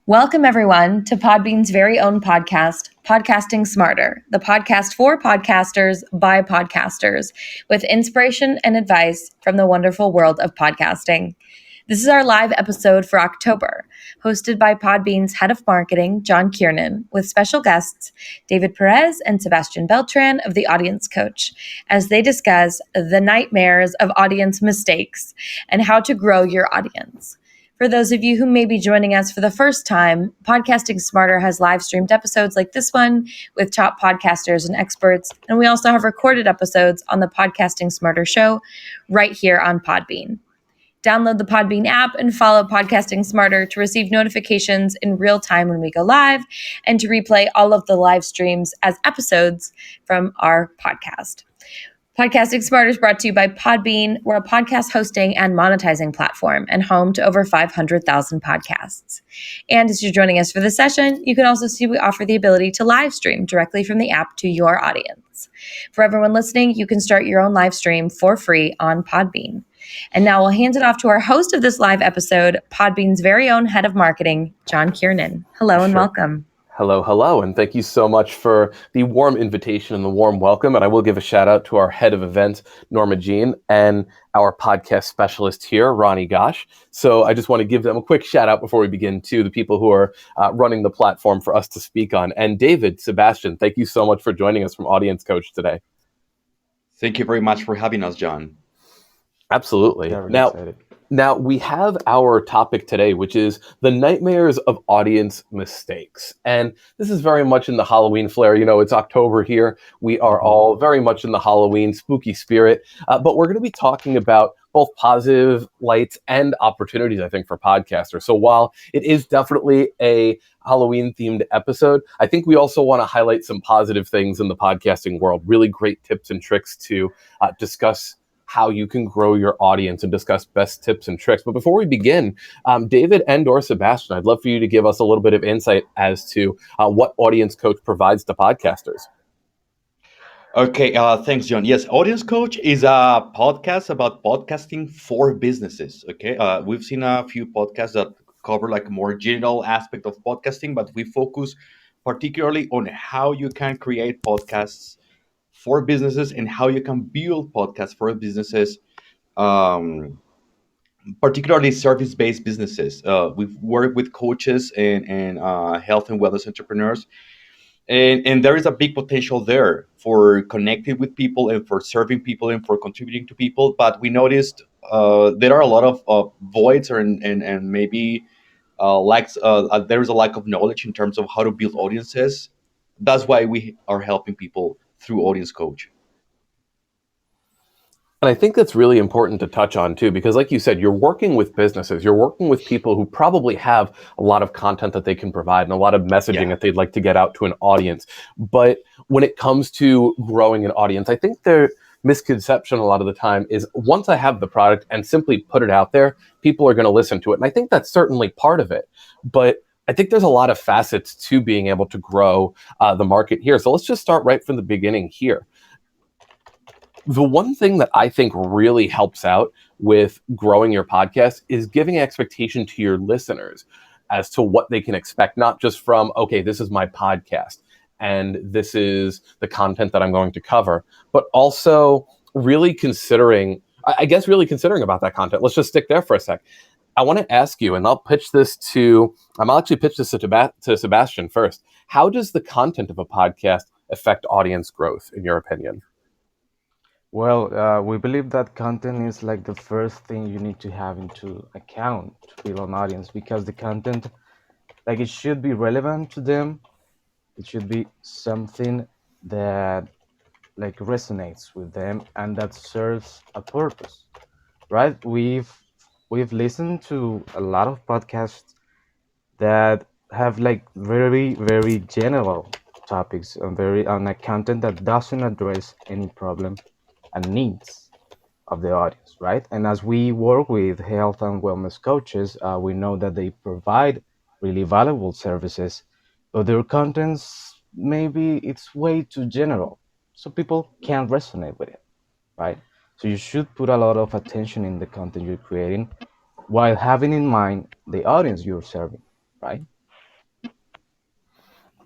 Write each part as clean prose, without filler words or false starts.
Welcome, everyone, to Podbean's very own podcast, Podcasting Smarter, the podcast for podcasters by podcasters, with inspiration and advice from the wonderful world of podcasting. This is our live episode for October, hosted by Podbean's head of marketing, John Kiernan, with special guests David Perez and Sebastian Beltran of The Audience Coach, as they discuss the nightmares of audience mistakes and how to grow your audience. For those of you who may be joining us for the first time, Podcasting Smarter has live streamed episodes like this one with top podcasters and experts, and we also have recorded episodes on the Podcasting Smarter show right here on Podbean. Download the Podbean app and follow Podcasting Smarter to receive notifications in real time when we go live and to replay all of the live streams as episodes from our podcast. Podcasting Smarter is brought to you by Podbean. We're a podcast hosting and monetizing platform and home to over 500,000 podcasts. And as you're joining us for this session, you can also see we offer the ability to live stream directly from the app to your audience. For everyone listening, you can start your own live stream for free on Podbean. And now we'll hand it off to our host of this live episode, Podbean's very own head of marketing, John Kiernan. Hello and welcome. Hello, and thank you so much for the warm invitation and the warm welcome. And I will give a shout out to our head of events, Norma Jean, and our podcast specialist here, Ronnie Gosh. So I just want to give them a quick shout out before we begin to the people who are running the platform for us to speak on. And David, Sebastian, thank you so much for joining us from Audience Coach today. Thank you very much for having us, John. Absolutely. Very excited. Now, we have our topic today, which is the nightmares of audience mistakes. And this is very much in the Halloween flair. You know, it's October here. We are all very much in the Halloween spooky spirit. But we're going to be talking about both positive lights and opportunities, I think, for podcasters. So while it is definitely a Halloween-themed episode, I think we also want to highlight some positive things in the podcasting world, really great tips and tricks to discuss how you can grow your audience and discuss best tips and tricks. But before we begin, David and or Sebastian, I'd love for you to give us a little bit of insight as to what Audience Coach provides to podcasters. Okay, thanks, John. Yes, Audience Coach is a podcast about podcasting for businesses. Okay, we've seen a few podcasts that cover like a more general aspect of podcasting, but we focus particularly on how you can create podcasts for businesses and how you can build podcasts for businesses, particularly service-based businesses. We've worked with coaches and health and wellness entrepreneurs, and there is a big potential there for connecting with people and for serving people and for contributing to people. But we noticed there are a lot of voids and maybe lacks. There is a lack of knowledge in terms of how to build audiences. That's why we are helping people through Audience Coach. And I think that's really important to touch on too, because like you said, you're working with businesses, you're working with people who probably have a lot of content that they can provide and a lot of messaging that they'd like to get out to an audience. But when it comes to growing an audience, I think their misconception a lot of the time is once I have the product and simply put it out there, people are going to listen to it. And I think that's certainly part of it. But I think there's a lot of facets to being able to grow the market here. So let's just start right from the beginning here. The one thing that I think really helps out with growing your podcast is giving expectation to your listeners as to what they can expect, not just from, okay, this is my podcast and this is the content that I'm going to cover, but also really considering about that content. Let's just stick there for a sec. I want to ask you, and I'll actually pitch this to Sebastian first. How does the content of a podcast affect audience growth, in your opinion? Well, we believe that content is like the first thing you need to have into account to build an audience, because the content, like, it should be relevant to them. It should be something that like resonates with them and that serves a purpose, right? We've listened to a lot of podcasts that have like very, very general topics on a content that doesn't address any problem and needs of the audience, right? And as we work with health and wellness coaches, we know that they provide really valuable services, but their contents, maybe it's way too general, so people can't resonate with it, right? So you should put a lot of attention in the content you're creating while having in mind the audience you're serving, right?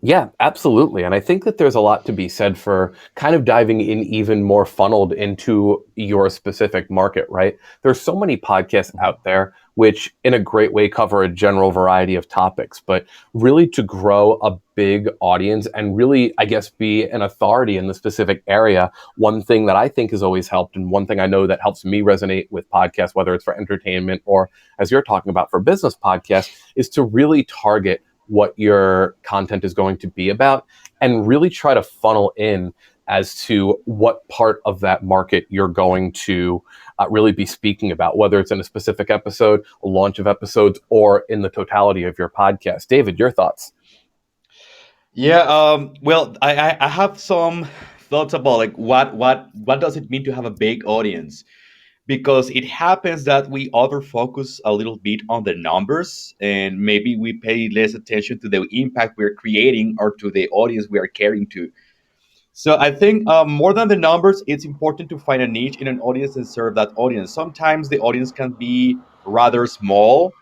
Yeah, absolutely. And I think that there's a lot to be said for kind of diving in even more funneled into your specific market, right? There's so many podcasts out there which in a great way cover a general variety of topics, but really to grow a big audience and really, I guess, be an authority in the specific area, one thing that I think has always helped and one thing I know that helps me resonate with podcasts, whether it's for entertainment or as you're talking about for business podcasts, is to really target what your content is going to be about and really try to funnel in as to what part of that market you're going to really be speaking about, whether it's in a specific episode, a launch of episodes, or in the totality of your podcast. David, your thoughts? Yeah, well, I have some thoughts about like what does it mean to have a big audience? Because it happens that we over focus a little bit on the numbers and maybe we pay less attention to the impact we're creating or to the audience we are caring to. So I think more than the numbers, it's important to find a niche in an audience and serve that audience. Sometimes the audience can be rather small,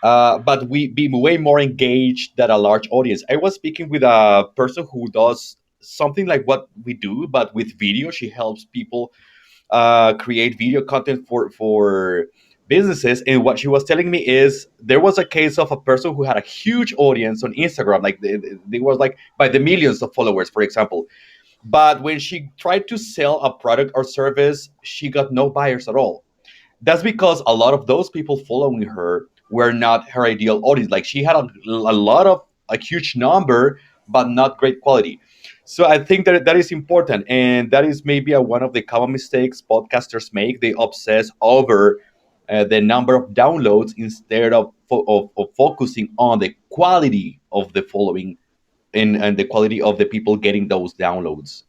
but we be way more engaged than a large audience. I was speaking with a person who does something like what we do, but with video. She helps people create video content for businesses. And what she was telling me is there was a case of a person who had a huge audience on Instagram, like they was like by the millions of followers, for example. But when she tried to sell a product or service, she got no buyers at all. That's because a lot of those people following her were not her ideal audience. Like she had a lot of a huge number, but not great quality. So I think that that is important, and that is maybe one of the common mistakes podcasters make. They obsess over the number of downloads instead of focusing on the quality of the following and the quality of the people getting those downloads.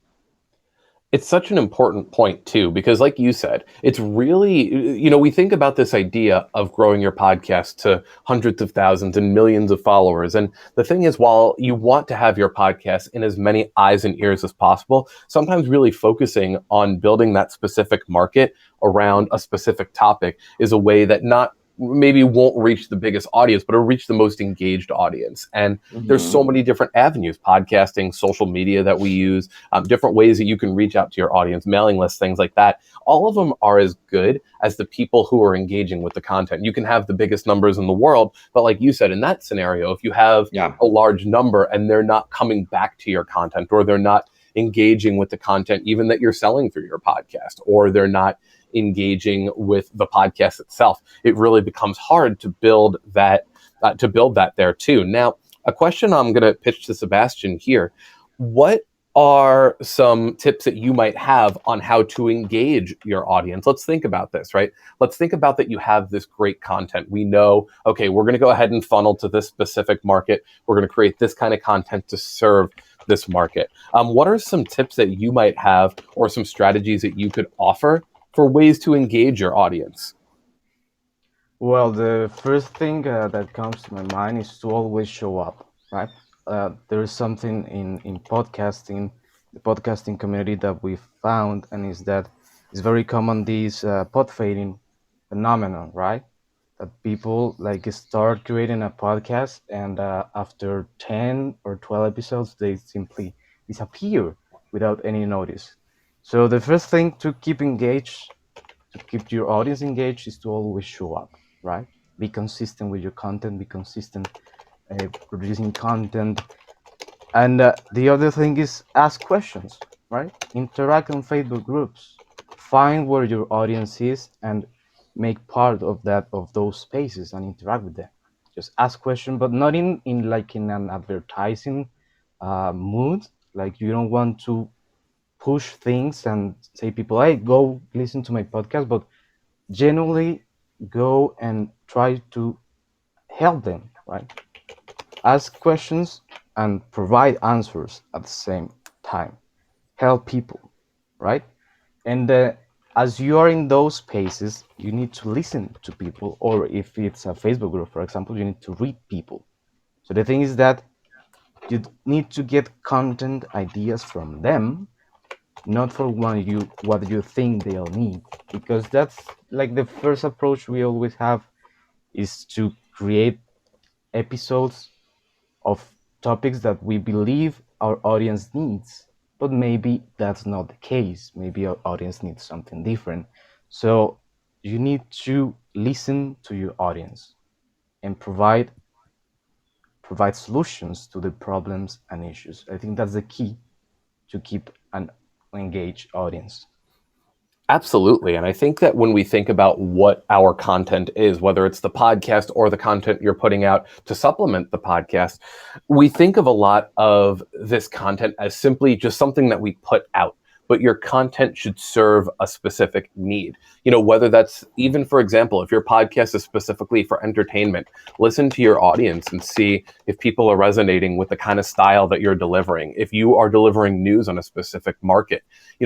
It's such an important point too, because like you said, it's really, we think about this idea of growing your podcast to hundreds of thousands and millions of followers. And the thing is, while you want to have your podcast in as many eyes and ears as possible, sometimes really focusing on building that specific market around a specific topic is a way that not maybe won't reach the biggest audience, but it'll reach the most engaged audience. And there's so Mhm. many different avenues, podcasting, social media that we use, different ways that you can reach out to your audience, mailing lists, things like that. All of them are as good as the people who are engaging with the content. You can have the biggest numbers in the world, but like you said, in that scenario, if you have Yeah. a large number and they're not coming back to your content or they're not engaging with the content even that you're selling through your podcast or they're not engaging with the podcast itself, it really becomes hard to build that there too. Now, a question I'm going to pitch to Sebastian here: what are some tips that you might have on how to engage your audience? Let's think about this, right? Let's think about that you have this great content. We know, okay, we're going to go ahead and funnel to this specific market. We're going to create this kind of content to serve this market. What are some tips that you might have or some strategies that you could offer for ways to engage your audience? Well, the first thing that comes to my mind is to always show up, right? There is something in podcasting, the podcasting community that we found, and is that it's very common this pod fading phenomenon, right? That people like start creating a podcast, and after 10 or 12 episodes, they simply disappear without any notice. So the first thing to keep engaged, to keep your audience engaged, is to always show up, right? Be consistent with your content, be consistent producing content. And the other thing is ask questions, right? Interact on Facebook groups. Find where your audience is and make part of that, of those spaces, and interact with them. Just ask questions, but not in like in an advertising mood. Like you don't want to push things and say people, hey, go listen to my podcast, but genuinely go and try to help them, right? Ask questions and provide answers at the same time. Help people, right? And as you are in those spaces, you need to listen to people, or if it's a Facebook group, for example, you need to read people. So the thing is that you need to get content ideas from them, not for what you think they'll need, because that's like the first approach we always have, is to create episodes of topics that we believe our audience needs, but maybe that's not the case. Maybe our audience needs something different. So you need to listen to your audience and provide solutions to the problems and issues. I think that's the key to keep an engaged audience. Absolutely. And I think that when we think about what our content is, whether it's the podcast or the content you're putting out to supplement the podcast, we think of a lot of this content as simply just something that we put out. But your content should serve a specific need. Whether that's even, for example, if your podcast is specifically for entertainment, listen to your audience and see if people are resonating with the kind of style that you're delivering. If you are delivering news on a specific market,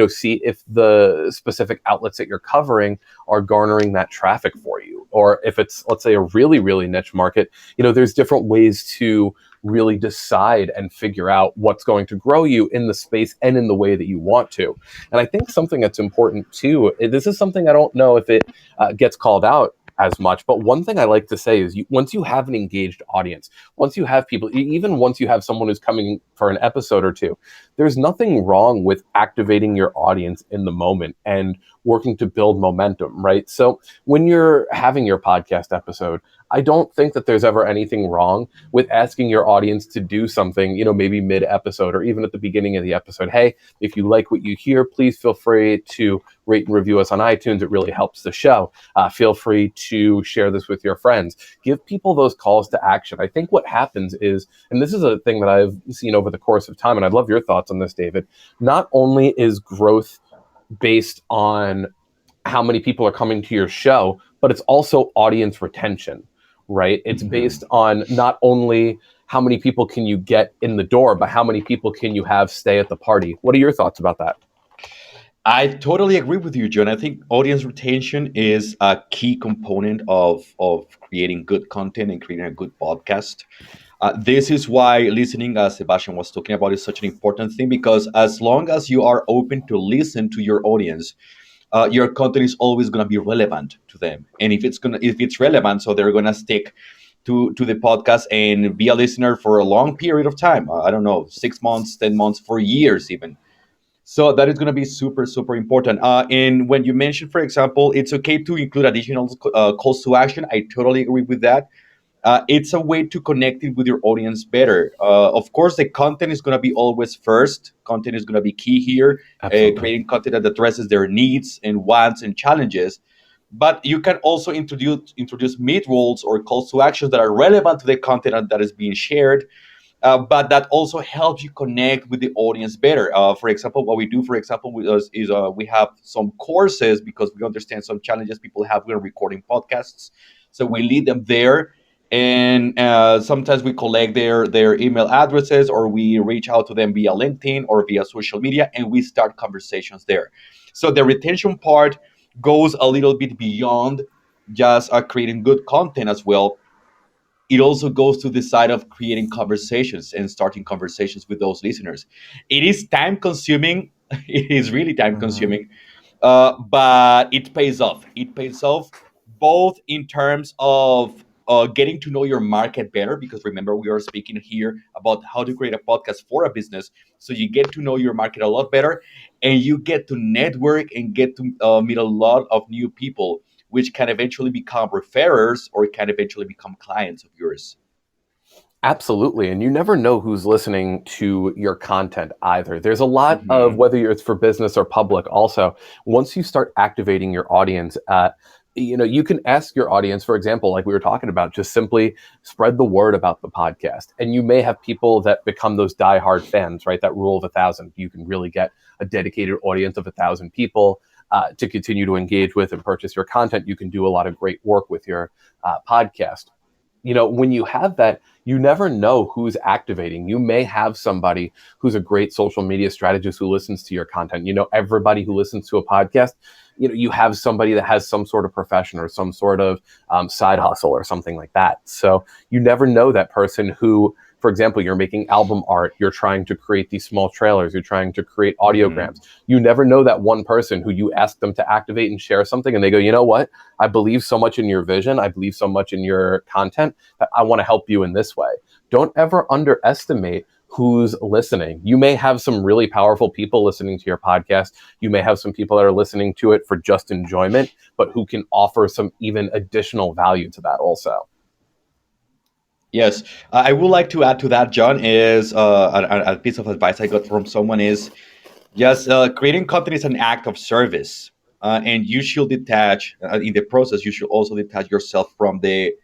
see if the specific outlets that you're covering are garnering that traffic for you. Or if it's, let's say, a really, really niche market, there's different ways to really decide and figure out what's going to grow you in the space and in the way that you want to. And I think something that's important too, this is something I don't know if it gets called out as much, but one thing I like to say is once you have an engaged audience, once you have people, even once you have someone who's coming for an episode or two, there's nothing wrong with activating your audience in the moment and working to build momentum, right? So when you're having your podcast episode, I don't think that there's ever anything wrong with asking your audience to do something, maybe mid-episode or even at the beginning of the episode. Hey, if you like what you hear, please feel free to rate and review us on iTunes. It really helps the show. Feel free to share this with your friends. Give people those calls to action. I think what happens is, and this is a thing that I've seen over the course of time, and I'd love your thoughts on this, David, not only is growth based on how many people are coming to your show, but it's also audience retention, right? It's based on not only how many people can you get in the door, but how many people can you have stay at the party. What are your thoughts about that? I totally agree with you, John. I think audience retention is a key component of creating good content and creating a good podcast. This is why listening, as Sebastian was talking about, is such an important thing, because as long as you are open to listen to your audience, your content is always going to be relevant to them. And if it's relevant, so they're going to stick to the podcast and be a listener for a long period of time. I don't know, 6 months, 10 months, for years even. So that is going to be super, super important. And when you mentioned, for example, it's okay to include additional calls to action. I totally agree with that. It's a way to connect it with your audience better. Of course, the content is going to be always first. Content is going to be key here. Creating content that addresses their needs and wants and challenges. But you can also introduce mid-rolls or calls to actions that are relevant to the content that is being shared. But that also helps you connect with the audience better. For example, what we do, for example, with us is we have some courses, because we understand some challenges people have when recording podcasts. So we lead them there, and sometimes we collect their email addresses, or we reach out to them via LinkedIn or via social media, and we start conversations there. So the retention part goes a little bit beyond just creating good content as well. It also goes to the side of creating conversations and starting conversations with those listeners. It is time consuming. It is really time consuming, but it pays off. It pays off both in terms of getting to know your market better, because remember, we are speaking here about how to create a podcast for a business. So you get to know your market a lot better, and you get to network and get to meet a lot of new people, which can eventually become referrers or can eventually become clients of yours. Absolutely. And you never know who's listening to your content either. There's a lot of, whether it's for business or public also, once you start activating your audience, you can ask your audience, for example, like we were talking about, just simply spread the word about the podcast. And you may have people that become those diehard fans, right? That rule of 1,000. You can really get a dedicated audience of 1,000 people to continue to engage with and purchase your content. You can do a lot of great work with your podcast. When you have that, you never know who's activating. You may have somebody who's a great social media strategist who listens to your content. Everybody who listens to a podcast, you have somebody that has some sort of profession or some sort of side hustle or something like that. So you never know that person who, for example, you're making album art, you're trying to create these small trailers, you're trying to create audiograms. You never know that one person who you ask them to activate and share something, and they go, you know what? I believe so much in your vision. I believe so much in your content that I want to help you in this way. don't ever underestimate who's listening. You may have some really powerful people listening to your podcast. You may have some people that are listening to it for just enjoyment, but who can offer some even additional value to that also. Yes, I would like to add to that, John, is a piece of advice I got from someone is just creating content is an act of service, and you should detach in the process. You should also detach yourself from the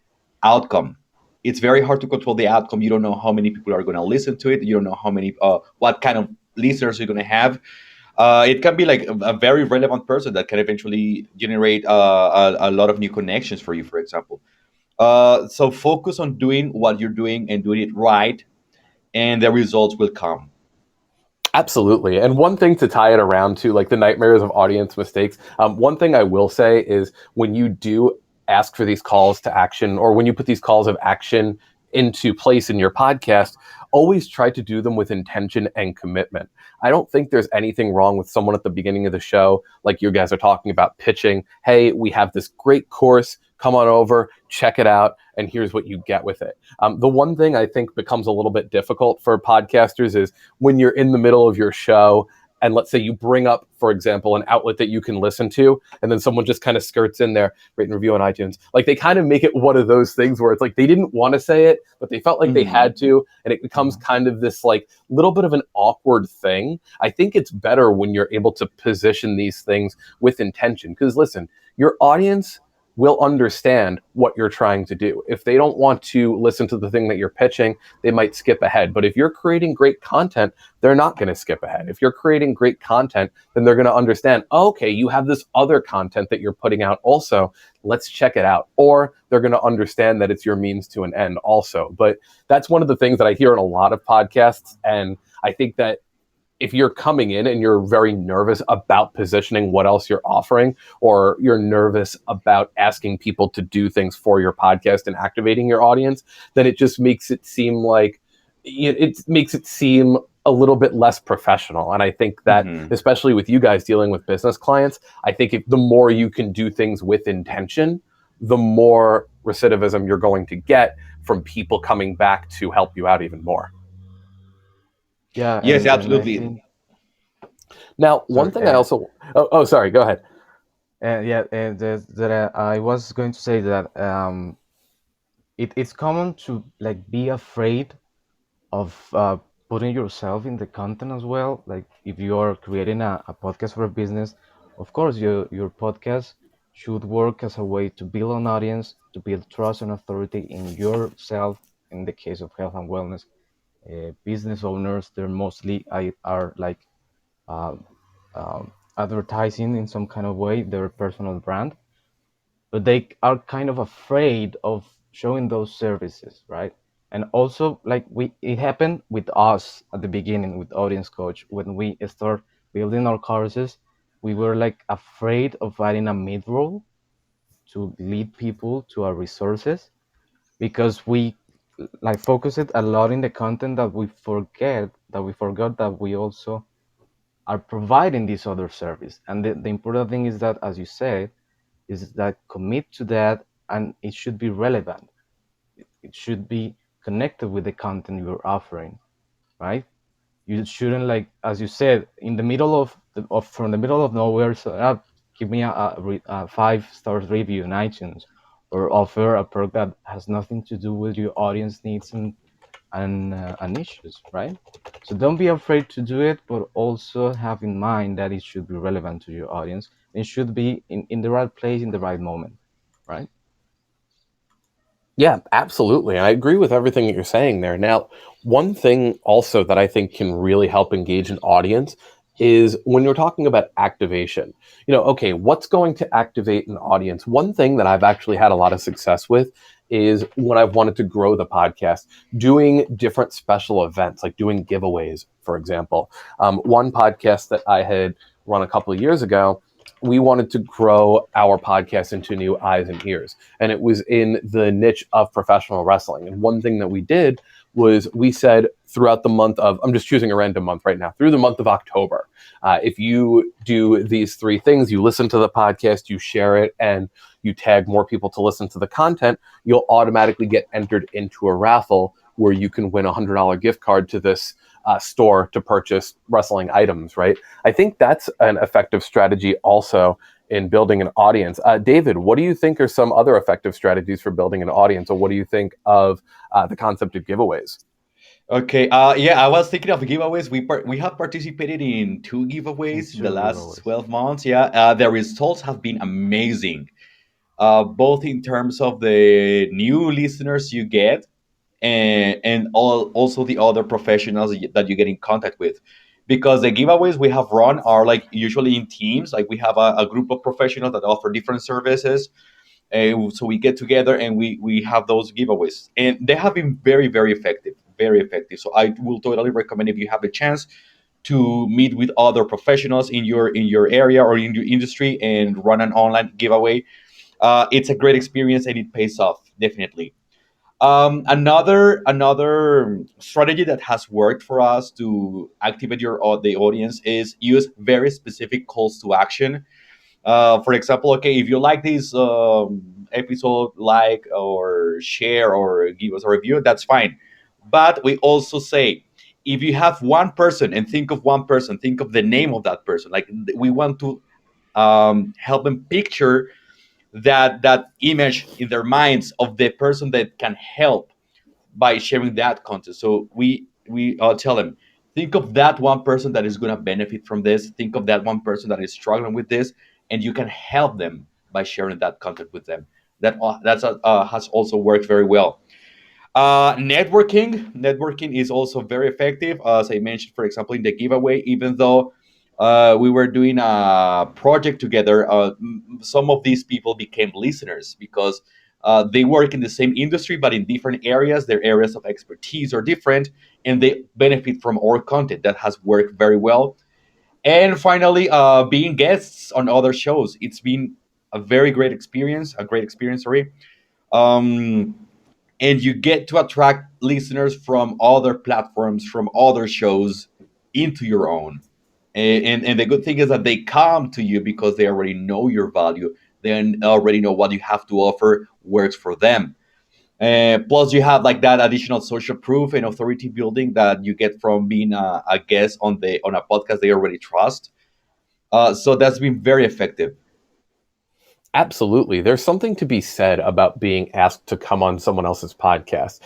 outcome. It's very hard to control the outcome. You don't know how many people are going to listen to it. You don't know how many, what kind of listeners you're going to have. It can be like a very relevant person that can eventually generate a lot of new connections for you, for example. So focus on doing what you're doing and doing it right, and the results will come. Absolutely. And one thing to tie it around to, like the nightmares of audience mistakes, one thing I will say is when you do ask for these calls to action, or when you put these calls of action into place in your podcast, always try to do them with intention and commitment. I don't think there's anything wrong with someone at the beginning of the show, like you guys are talking about pitching. Hey, we have this great course. Come on over, check it out, and here's what you get with it. The one thing I think becomes a little bit difficult for podcasters is when you're in the middle of your show and let's say you bring up, for example, an outlet that you can listen to, and then someone just kind of skirts in there, rate and review on iTunes. Like they kind of make it one of those things where it's like they didn't want to say it, but they felt like they had to, and it becomes kind of this like little bit of an awkward thing. I think it's better when you're able to position these things with intention, because listen, your audience will understand what you're trying to do. If they don't want to listen to the thing that you're pitching, they might skip ahead. But if you're creating great content, they're not going to skip ahead. If you're creating great content, then they're going to understand, oh, okay, you have this other content that you're putting out also. Let's check it out. Or they're going to understand that it's your means to an end also. But that's one of the things that I hear in a lot of podcasts. And I think that if you're coming in and you're very nervous about positioning what else you're offering, or you're nervous about asking people to do things for your podcast and activating your audience, then it just makes it seem like it makes it seem a little bit less professional. And I think that, especially with you guys dealing with business clients, I think if the more you can do things with intention, the more recidivism you're going to get from people coming back to help you out even more. Yeah, Yes, and I absolutely. think Now, one thing I also... Oh, sorry, go ahead. yeah, that I was going to say that it's common to like be afraid of putting yourself in the content as well. Like if you are creating a podcast for a business, of course your podcast should work as a way to build an audience, to build trust and authority in yourself. In the case of health and wellness, business owners, they're mostly are like uh, advertising in some kind of way their personal brand, but they are kind of afraid of showing those services, right? And also, like it happened with us at the beginning with Audience Coach when we start building our courses. We were like afraid of adding a mid role to lead people to our resources because we like focused a lot in the content that we forgot that we also are providing this other service. And the important thing is that, as you said, is that commit to that, and it should be relevant. It should be connected with the content you're offering, right? You shouldn't, like as you said, in the middle of from the middle of nowhere. So give me a 5 stars review on iTunes, or offer a product that has nothing to do with your audience needs and issues, right? So don't be afraid to do it, but also have in mind that it should be relevant to your audience. It should be in the right place in the right moment, right? Yeah, absolutely. I agree with everything that you're saying there. Now, one thing also that I think can really help engage an audience is when you're talking about activation. Okay, what's going to activate an audience? One thing that I've actually had a lot of success with is when I've wanted to grow the podcast, doing different special events, like doing giveaways, for example. One podcast that I had run a couple of years ago, we wanted to grow our podcast into new eyes and ears. And it was in the niche of professional wrestling. And one thing that we did was we said throughout the month of, I'm just choosing a random month right now, through the month of October, if you do these 3 things, you listen to the podcast, you share it, and you tag more people to listen to the content, you'll automatically get entered into a raffle where you can win $100 gift card to this store to purchase wrestling items, right? I think that's an effective strategy also in building an audience. David, what do you think are some other effective strategies for building an audience, or what do you think of the concept of giveaways? Okay. Yeah, I was thinking of giveaways. We have participated in two And giveaways in the two last giveaways. 12 months. Yeah. The results have been amazing. Both in terms of the new listeners you get, and also the other professionals that you get in contact with, because the giveaways we have run are like usually in teams. Like we have a group of professionals that offer different services, so we get together and we have those giveaways, and they have been very, very effective, very effective. So I will totally recommend, if you have a chance to meet with other professionals in your area or in your industry and run an online giveaway. It's a great experience and it pays off, definitely. Another strategy that has worked for us to activate the audience is use very specific calls to action. For example, okay, if you like this episode, like or share or give us a review, that's fine. But we also say, if you have one person, and think of one person, think of the name of that person. Like, we want to help them picture that image in their minds of the person that can help by sharing that content. So we tell them, think of that one person that is going to benefit from this. Think of that one person that is struggling with this, and you can help them by sharing that content with them. That has also worked very well. Networking is also very effective. As I mentioned, for example, in the giveaway, even though we were doing a project together, some of these people became listeners because they work in the same industry but in different areas. Their areas of expertise are different, and they benefit from our content. That has worked very well. And finally, being guests on other shows. It's been a very great experience. A great experience. Sorry. Um, and you get to attract listeners from other platforms, from other shows, into your own. And the good thing is that they come to you because they already know your value. They already know what you have to offer works for them. Plus, you have like that additional social proof and authority building that you get from being a guest on a podcast they already trust. So that's been very effective. Absolutely. There's something to be said about being asked to come on someone else's podcast,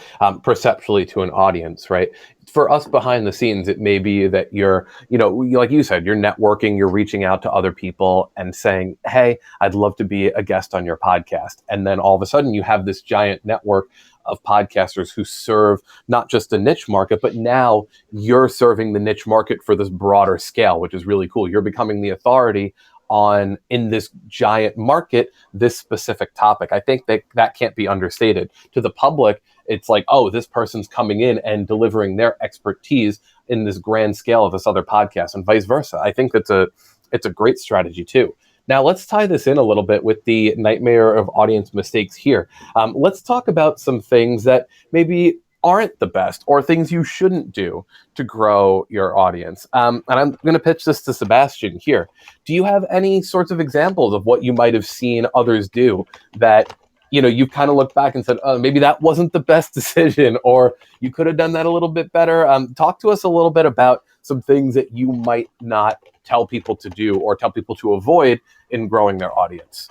perceptually to an audience, right? For us behind the scenes, it may be that like you said, you're networking, you're reaching out to other people and saying, hey, I'd love to be a guest on your podcast. And then all of a sudden you have this giant network of podcasters who serve not just a niche market, but now you're serving the niche market for this broader scale, which is really cool. You're becoming the authority on, in this giant market, this specific topic. I think that can't be understated. To the public, it's like, oh, this person's coming in and delivering their expertise in this grand scale of this other podcast, and vice versa. I think it's a great strategy too. Now let's tie this in a little bit with the nightmare of audience mistakes here. Let's talk about some things that maybe aren't the best, or things you shouldn't do to grow your audience. And I'm going to pitch this to Sebastian here. Do you have any sorts of examples of what you might have seen others do that, you've kind of looked back and said, oh, maybe that wasn't the best decision, or you could have done that a little bit better? Talk to us a little bit about some things that you might not tell people to do or tell people to avoid in growing their audience.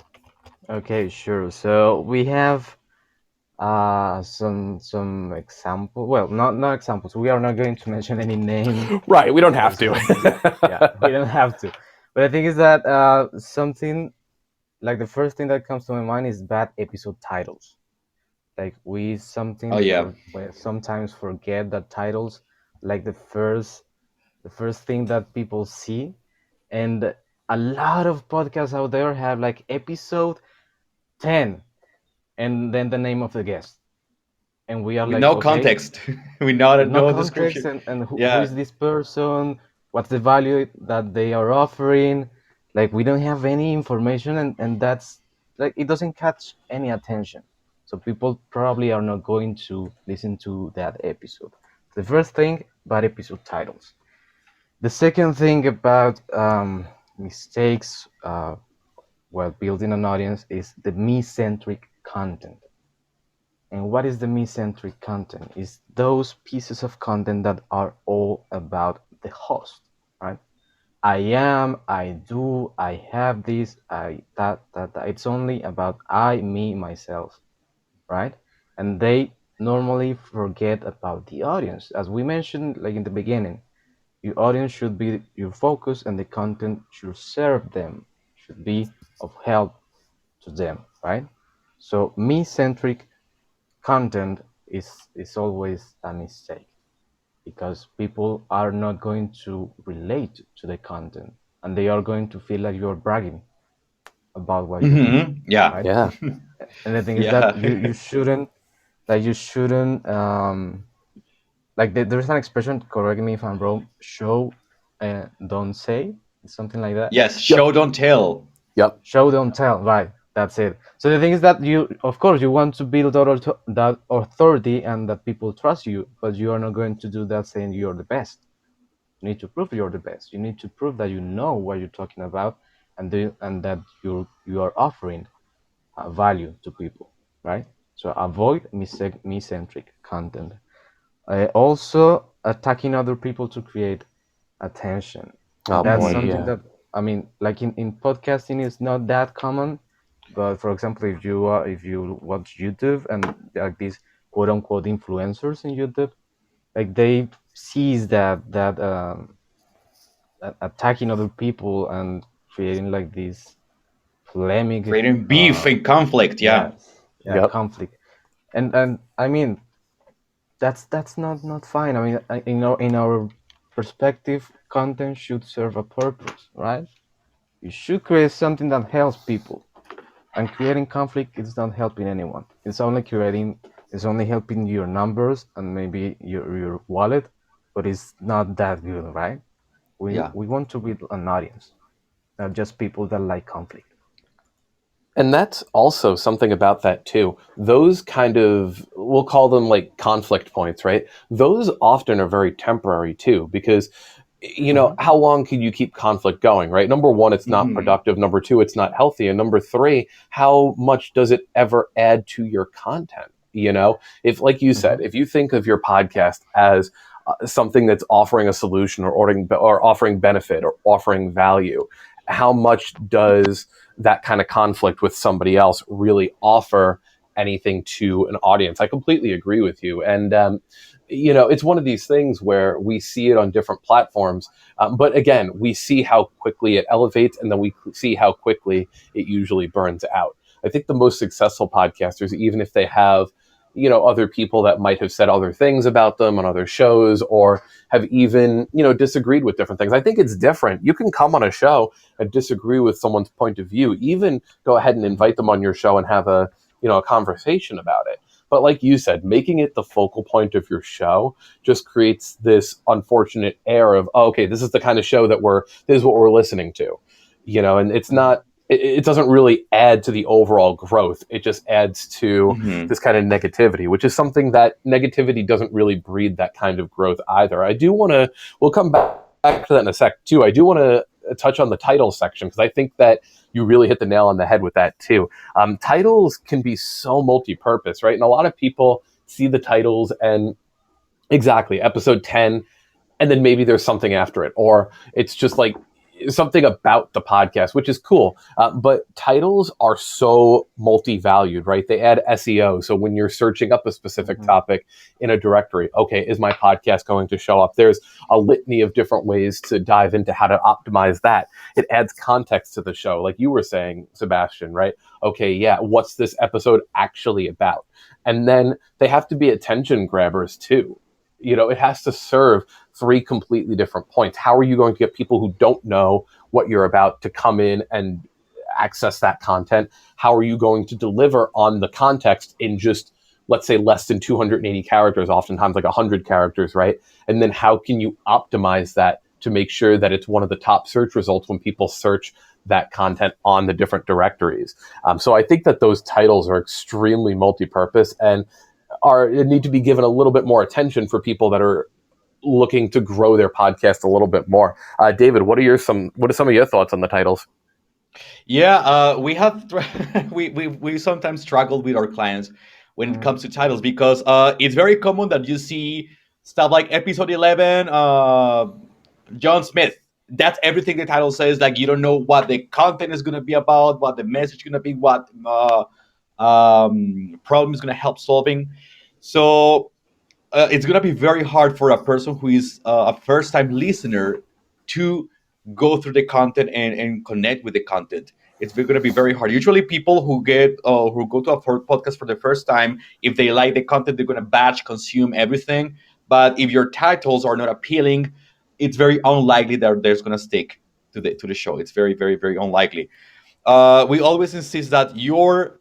Okay, sure. So we have some example. Well, not examples. We are not going to mention any name. Right, we don't have to. Yeah, we don't have to. But the thing is that something like the first thing that comes to my mind is bad episode titles. Like Oh yeah. we sometimes forget that titles, like the first thing that people see, and a lot of podcasts out there have like episode 10 and then the name of the guest, and we are With like, no okay, context. We know with no no context, description. and who Yeah. is this person, what's the value that they are offering. Like we don't have any information, and that's like it doesn't catch any attention, so people probably are not going to listen to that episode. The first thing, bad episode titles. The second thing about mistakes while building an audience is the me-centric content. And what is the me-centric content? Is those pieces of content that are all about the host, right? I am, I do, I have this, I that. It's only about I, me, myself, right? And they normally forget about the audience. As we mentioned, like in the beginning, your audience should be your focus, and the content should serve them, should be of help to them, right? So me-centric content is always a mistake because people are not going to relate to the content, and they are going to feel like you're bragging about what you do, Yeah. right? Yeah. And the thing is that Yeah. you shouldn't, like you shouldn't like there's an expression, correct me if I'm wrong, show don't say, something like that. Yes. Yep. Show don't tell. Yep. Show don't tell, right? That's it. So the thing is that you, of course, you want to build that authority and that people trust you, but you are not going to do that saying you're the best. You need to prove you're the best. You need to prove that you know what you're talking about, and that you are offering value to people, right? So avoid me-centric content. Also, attacking other people to create attention, and Oh that's boy. something Yeah. that, I mean, like in podcasting is not that common, but for example, if you watch YouTube and like these quote unquote influencers in YouTube, like they seize that attacking other people and creating like this polemic, Creating beef uh and conflict. Yeah. yes, yeah, Yep. conflict. And I mean, that's not fine. I mean, in our perspective, content should serve a purpose, right? You should create something that helps people, and creating conflict is not helping anyone. It's only helping your numbers and maybe your wallet, but it's not that good, right? we Yeah. we want to build an audience, not just people that like conflict. And that's also something about that too. Those kind of, we'll call them like conflict points, right? Those often are very temporary too, because, Hmm. how long can you keep conflict going, right? Number one, it's not Hmm. productive. Number two, it's not healthy. And number three, how much does it ever add to your content? If, like you Hmm. said, if you think of your podcast as something that's offering a solution or offering benefit or offering value, how much does that kind of conflict with somebody else really offer anything to an audience? I completely agree with you. And, it's one of these things where we see it on different platforms. But again, we see how quickly it elevates, and then we see how quickly it usually burns out. I think the most successful podcasters, even if they have, other people that might have said other things about them on other shows, or have even, disagreed with different things. I think it's different. You can come on a show and disagree with someone's point of view, even go ahead and Hmm. invite them on your show and have a conversation about it. But like you said, making it the focal point of your show just creates this unfortunate air of, oh, okay, this is the kind of show this is what we're listening to, and it's Hmm. not, it doesn't really add to the overall growth. It just adds to Hmm. this kind of negativity, which is something that negativity doesn't really breed that kind of growth either. We'll come back to that in a sec too. I do want to touch on the title section, because I think that you really hit the nail on the head with that too. Titles can be so multi-purpose, right? And a lot of people see the titles and exactly episode 10, and then maybe there's something after it, or it's just like something about the podcast, which is cool. But titles are so multi-valued, right? They add SEO. So when you're searching up a specific Hmm. topic in a directory, okay, is my podcast going to show up? There's a litany of different ways to dive into how to optimize that. It adds context to the show, like you were saying, Sebastian, right? Okay, yeah, what's this episode actually about? And then they have to be attention grabbers too. It has to serve three completely different points. How are you going to get people who don't know what you're about to come in and access that content? How are you going to deliver on the context in just, let's say, less than 280 characters, oftentimes like 100 characters, right? And then how can you optimize that to make sure that it's one of the top search results when people search that content on the different directories? So I think that those titles are extremely multi-purpose and need to be given a little bit more attention for people that are looking to grow their podcast a little bit more. David, what are some of your thoughts on the titles? Yeah. We have we sometimes struggle with our clients when it Mm. comes to titles, because it's very common that you see stuff like episode 11, John Smith. That's everything the title says. Like, you don't know what the content is going to be about, what the message is going to be, what problem is going to help solving. So it's going to be very hard for a person who is a first time listener to go through the content and connect with the content. It's going to be very hard. Usually people who go to a podcast for the first time, if they like the content, they're going to batch consume everything. But if your titles are not appealing, it's very unlikely that they're going to stick to the show. It's very, very, very unlikely. We always insist that your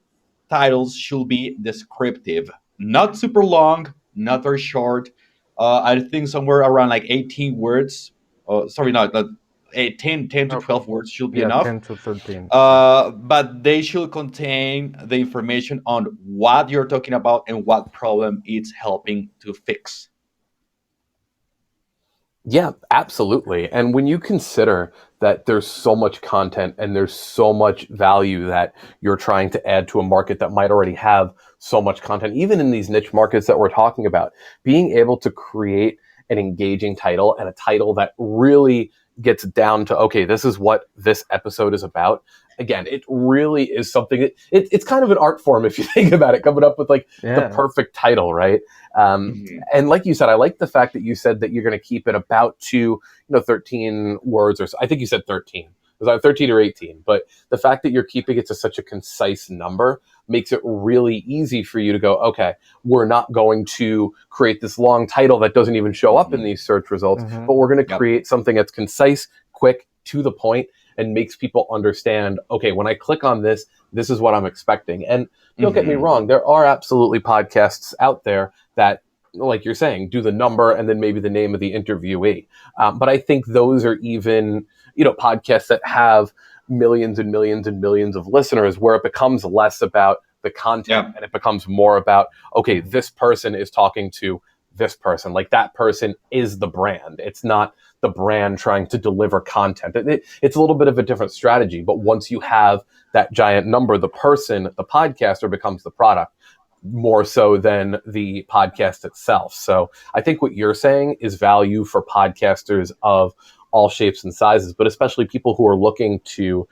titles should be descriptive, not super long, not very short. I think somewhere around like 18 words. Sorry, not 10 to Oh, 12 words should be yeah, enough. 10 to 13. But they should contain the information on what you're talking about and what problem it's helping to fix. Yeah, absolutely. And when you consider that there's so much content and there's so much value that you're trying to add to a market that might already have so much content, even in these niche markets that we're talking about, being able to create an engaging title and a title that really gets down to, okay, this is what this episode is about. Again, it really is something it's kind of an art form if you think about it, coming up with like the Yeah. perfect title, right? Mhm. And like you said, I like the fact that you said that you're going to keep it about to 13 words, or so. I think you said 13. It was either 13 or 18. But the fact that you're keeping it to such a concise number makes it really easy for you to go, okay, we're not going to create this long title that doesn't even show up in Mhm. these search results, Mm-hmm. but we're going to Yep. create something that's concise, quick, to the point, and makes people understand, okay, when I click on this, this is what I'm expecting. And don't get me Mhm. wrong, there are absolutely podcasts out there that, like you're saying, do the number and then maybe the name of the interviewee. But I think those are even, podcasts that have millions and millions and millions of listeners, where it becomes less about the content Yeah. and it becomes more about, okay, Mm-hmm. this person is talking to this person. Like, that person is the brand. It's not the brand trying to deliver content. It's a little bit of a different strategy. But once you have that giant number, the person, the podcaster, becomes the product more so than the podcast itself. So I think what you're saying is value for podcasters of all shapes and sizes, but especially people who are looking to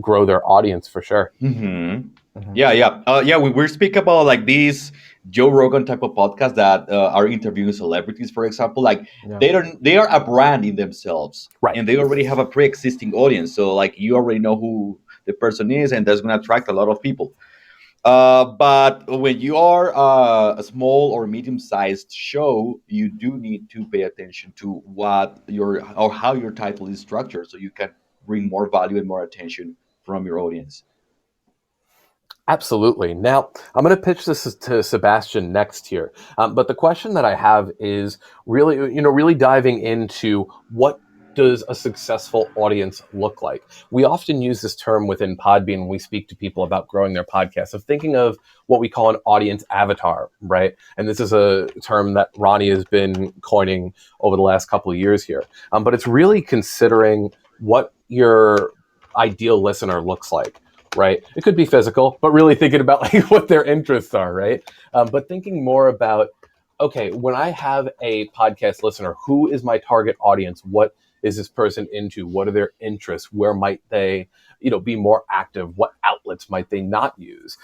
grow their audience for sure. Mm-hmm. Mm-hmm. Yeah. We speak about like these Joe Rogan type of podcasts that are interviewing celebrities, for example. Like, Yeah. they are a brand in themselves, Right. and they already have a pre-existing audience. So like, you already know who the person is, and that's going to attract a lot of people. But when you are a small or medium-sized show, you do need to pay attention to what your or how your title is structured, so you can bring more value and more attention from your audience. Absolutely. Now, I'm going to pitch this to Sebastian next here. But the question that I have is really diving into what does a successful audience look like? We often use this term within Podbean when we speak to people about growing their podcast, of thinking of what we call an audience avatar, right? And this is a term that Ronnie has been coining over the last couple of years here. But it's really considering what your ideal listener looks like, right? It could be physical, but really thinking about like what their interests are, right? But thinking more about, okay, when I have a podcast listener, who is my target audience? What is this person into? What are their interests? Where might they, be more active? What outlets might they not use?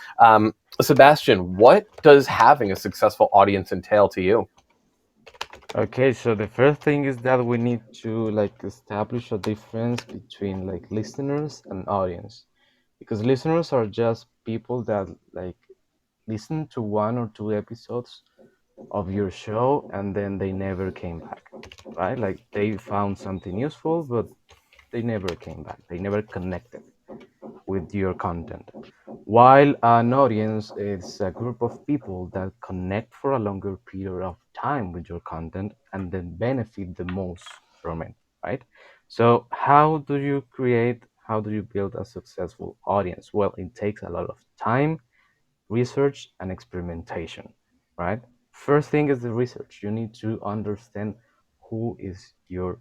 Sebastian, what does having a successful audience entail to you? Okay, so the first thing is that we need to like establish a difference between like listeners and audience, because listeners are just people that like listen to 1 or 2 episodes of your show and then they never came back, right? Like they found something useful, but they never came back. They never connected with your content. While an audience is a group of people that connect for a longer period of time with your content and then benefit the most from it, right? So, how do you build a successful audience? Well, it takes a lot of time, research, and experimentation, right? First thing is the research. You need to understand who is your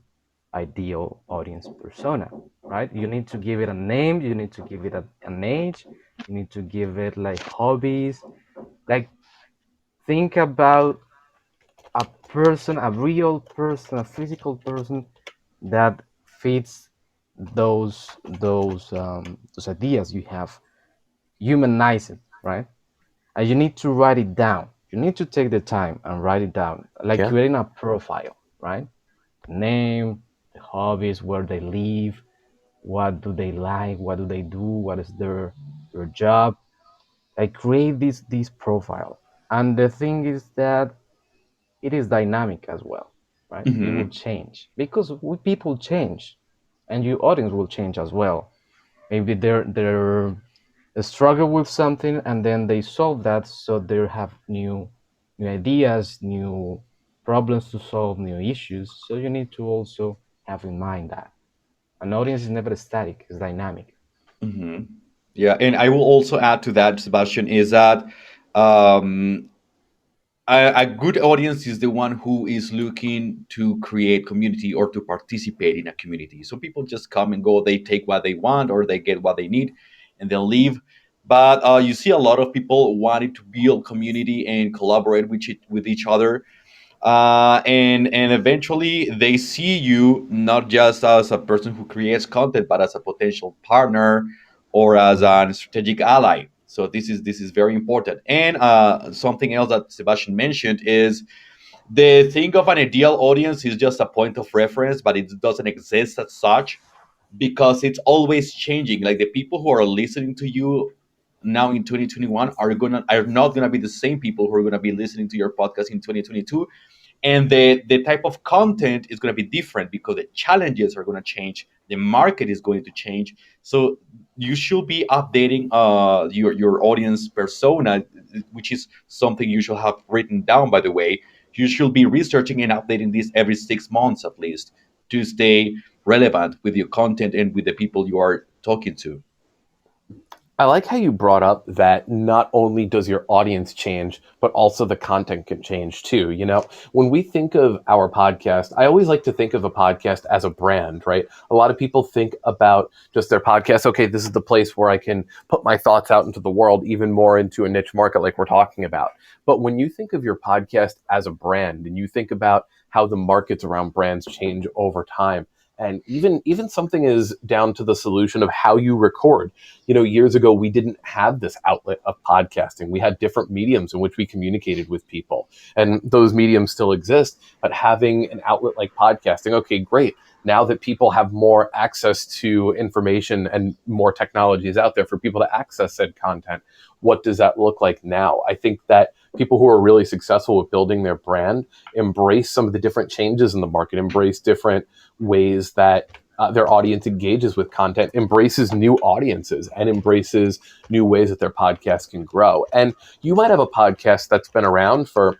ideal audience persona, right? You need to give it a name, you need to give it an age, you need to give it like hobbies, like think about a person, a real person, a physical person that fits those ideas you have. Humanize it, right? And you need to write it down. You need to take the time and write it down, like Yeah. creating a profile, right? The name, the hobbies, where they live, what do they like, what do they do, what is their job. Like create this profile. And the thing is that it is dynamic as well, right? It will Hmm. change because people change, and your audience will change as well. Maybe they're struggle with something and then they solve that, so they have new ideas, new problems to solve, new issues. So you need to also have in mind that an audience is never static; it's dynamic. Hmm. Yeah, and I will also add to that, Sebastian, is that um, a good audience is the one who is looking to create community or to participate in a community. So people just come and go, they take what they want or they get what they need and they'll leave. But you see a lot of people wanting to build community and collaborate with each other, and eventually they see you not just as a person who creates content, but as a potential partner or as a strategic ally. So this is very important. And something else that Sebastian mentioned is the thing of an ideal audience is just a point of reference, but it doesn't exist as such because it's always changing. Like the people who are listening to you now in 2021 are not gonna be the same people who are gonna be listening to your podcast in 2022, and the type of content is going to be different because the challenges are going to change, the market is going to change. So you should be updating your audience persona, which is something you should have written down, by the way. You should be researching and updating this every 6 months at least to stay relevant with your content and with the people you are talking to. I like how you brought up that not only does your audience change, but also the content can change too. You know, when we think of our podcast, I always like to think of a podcast as a brand, right? A lot of people think about just their podcast. Okay, this is the place where I can put my thoughts out into the world, even more into a niche market like we're talking about. But when you think of your podcast as a brand and you think about how the markets around brands change over time, and even something is down to the solution of how you record. You know, years ago we didn't have this outlet of podcasting. We had different mediums in which we communicated with people, and those mediums still exist. But having an outlet like podcasting, okay, great. Now that people have more access to information and more technology is out there for people to access said content, what does that look like now? I think that people who are really successful with building their brand embrace some of the different changes in the market, embrace different ways that their audience engages with content, embraces new audiences, and embraces new ways that their podcast can grow. And you might have a podcast that's been around for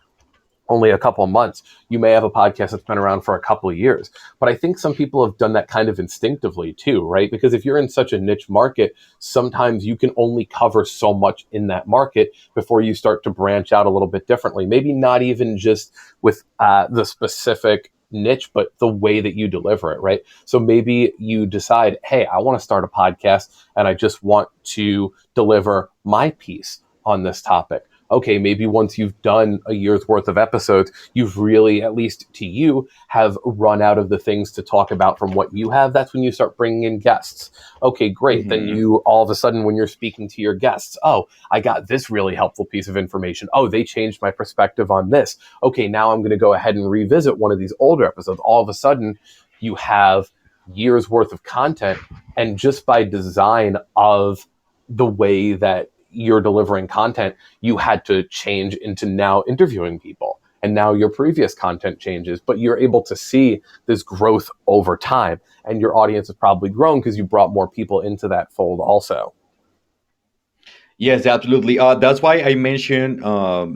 only a couple of months. You may have a podcast that's been around for a couple of years. But I think some people have done that kind of instinctively too, right? Because if you're in such a niche market, sometimes you can only cover so much in that market before you start to branch out a little bit differently. Maybe not even just with the specific niche, but the way that you deliver it, right? So maybe you decide, hey, I want to start a podcast and I just want to deliver my piece on this topic. Okay, maybe once you've done a year's worth of episodes, you've really, at least to you, have run out of the things to talk about from what you have. That's when you start bringing in guests. Okay, great. Then Hmm. you, all of a sudden, when you're speaking to your guests, oh, I got this really helpful piece of information. Oh, they changed my perspective on this. Okay, now I'm going to go ahead and revisit one of these older episodes. All of a sudden, you have years worth of content. And just by design of the way that you're delivering content, you had to change into now interviewing people. And now your previous content changes, but you're able to see this growth over time. And your audience has probably grown because you brought more people into that fold also. Yes, absolutely. That's why I mentioned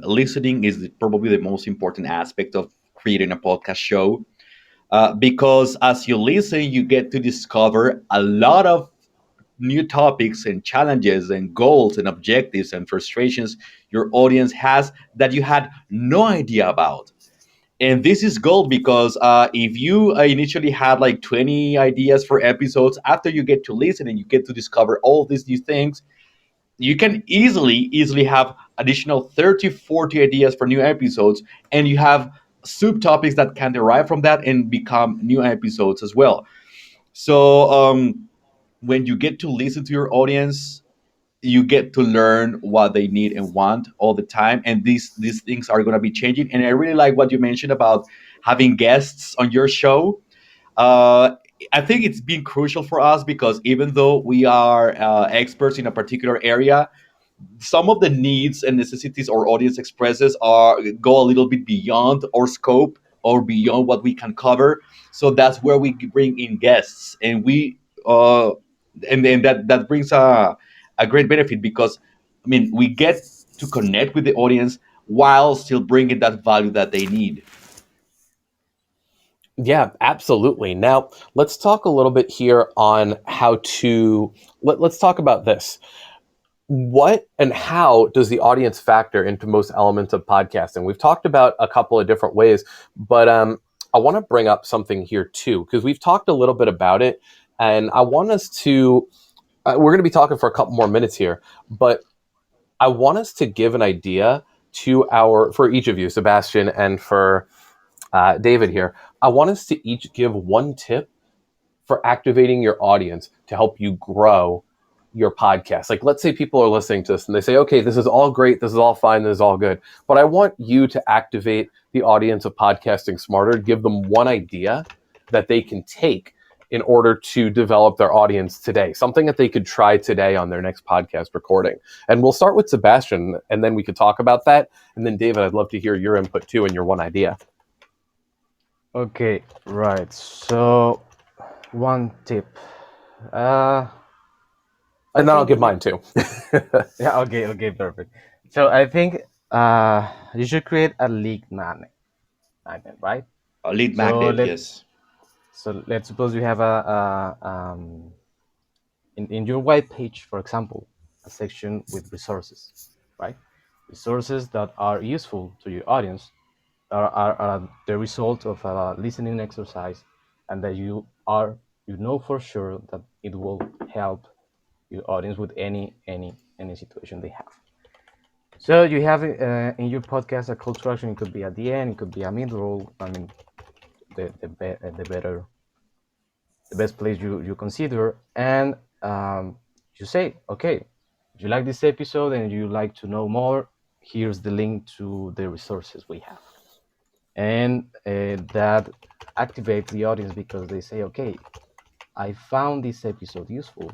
listening is probably the most important aspect of creating a podcast show. Because as you listen, you get to discover a lot of new topics and challenges and goals and objectives and frustrations your audience has that you had no idea about. And this is gold because if you initially had like 20 ideas for episodes, after you get to listen and you get to discover all these new things, you can easily have additional 30, 40 ideas for new episodes, and you have subtopics that can derive from that and become new episodes as well. So when you get to listen to your audience, you get to learn what they need and want all the time, and these things are going to be changing. And I really like what you mentioned about having guests on your show. uh, I think it's been crucial for us because even though we are experts in a particular area, some of the needs and necessities our audience expresses are go a little bit beyond our scope or beyond what we can cover. So that's where we bring in guests, and we and then that brings a great benefit because I mean we get to connect with the audience while still bringing that value that they need. Yeah, absolutely. Now, let's talk a little bit here on how to let's talk about this. What and how does the audience factor into most elements of podcasting? We've talked about a couple of different ways, but I want to bring up something here too, because we've talked a little bit about it, and I want us to, we're going to be talking for a couple more minutes here, but I want us to give an idea for each of you, Sebastian, and for David here. I want us to each give one tip for activating your audience to help you grow your podcast. Like, let's say people are listening to this and they say, okay, this is all great, this is all fine, this is all good, but I want you to activate the audience of Podcasting Smarter, give them one idea that they can take in order to develop their audience today, something that they could try today on their next podcast recording. And we'll start with Sebastian, and then we could talk about that. And then David, I'd love to hear your input too and your one idea. Okay, right. So, one tip. Uh, And then I'll give mine too. yeah. Okay. Perfect. So I think you should create a lead magnet, right? A lead So magnet, let yes. so let's suppose you have in your web page, for example, a section with resources, right? Resources that are useful to your audience are the result of a listening exercise, and that you know for sure that it will help your audience with any situation they have. So you have in your podcast a call to action. It could be at the end. It could be a mid roll. I mean, the better, the best place you consider, and you say, okay, if you like this episode and you like to know more, here's the link to the resources we have, and that activates the audience because they say, okay, I found this episode useful,